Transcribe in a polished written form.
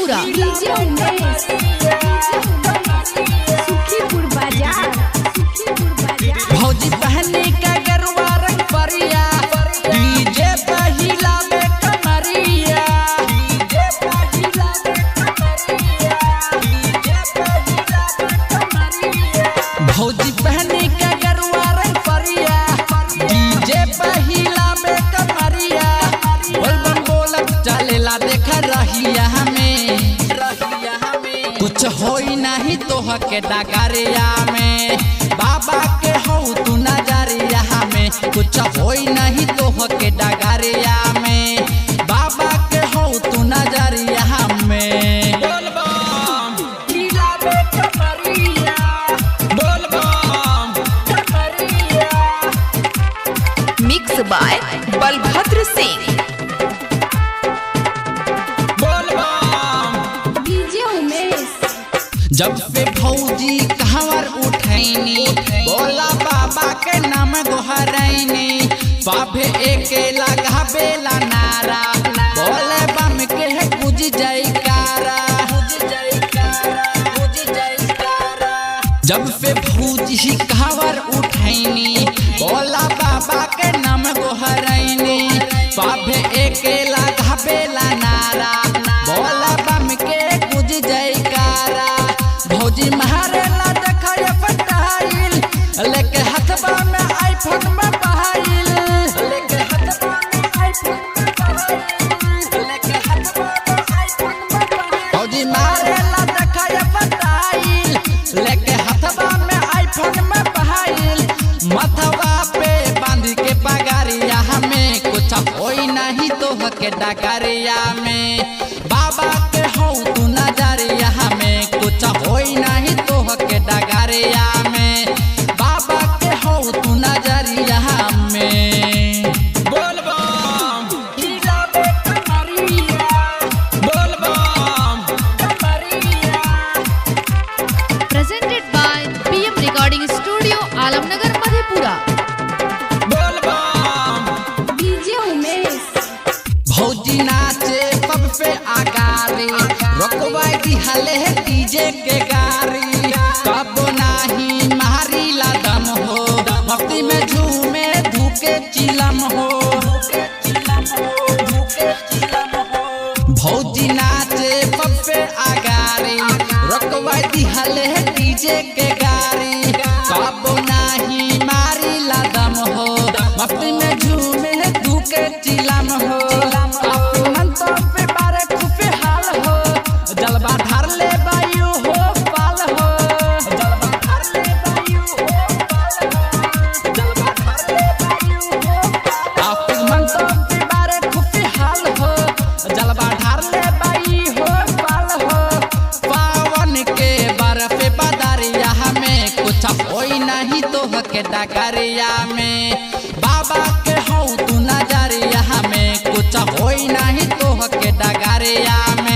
मधेपुरा सुखीपुर बाजार भौजी पहने का गरुआ रंग परिया डीजे पहिला में कमरिया डीजे पहिला में कमरिया डीजे पहिला में कमरिया भौजी पहने का गरुआ रंग परिया डीजे पहिला में कमरिया बोलबम बोलत चलेला देख रहिया हमें कुछ होई नहीं तोह के डगरिया में बाबा के हो तू नजरिया में कुछ होई नहीं तोह के डगरिया में बाबा के हो तू नजरिया में बोलबम लीला में कमरिया बोलबम कमरिया मिक्स बाय बलभद्र सिंह जब से भौजी कहवर उठैनी बोला बाबा के नाम गोहरैनी बाबे एके लगाबेला नारा बोले बम के है गुज जयकारा जब से भौजी कहवर उठैनी बोला बाबा के नाम गोहरैनी बाबे एके लगाबेला नारा बोला बम के गुज जयकारा भौजी मारे ला देखय पटाइल लेके हथबा में आईफोन में बहाइल लेके हथबा में आईफोन में बहाइल लेके हथबा में आईफोन में बहाइल भौजी मारे ला देखय पटाइल लेके हथबा में आईफोन में बहाइल मथवा पे बांध के पगड़िया हमें कुछ होई नहीं तोह के डगरिया में बाबा के हो तू नजरिया हमें कुछ होई नहीं तोह के डगरिया में बाबा के हो तू नजरिया में बोलबम लीला में कमरिया बोलबम कमरिया presented by PM recording studio Alamnagar Madhepura बोलबम भौजी नाचे पब पे आगारी रोकवाई दी हले डीजे के गारी कब नाही मारी ला दम हो भक्ति में झूमे धूके चिलम हो भौजी नाचे पब पे आगारी रोकवाई दी हले डीजे के गारी कब नाही मारी ला दम हो भक्ति में झूमे धूके चिलम हो जलवा ढार ले बायू हो पाल हो जलवा ढार ले बायू हो पाल हो जलवा ढार ले बायू हो आप मन तो बारे खुफी हाल हो जलवा ढार ले बाई हो पाल हो पावन के बर्फ बदरिया में कुछ होई नहीं तोह के डगरिया में बाबा के हो तू नजरिया में कुछ होई नहीं तोह के डगरिया में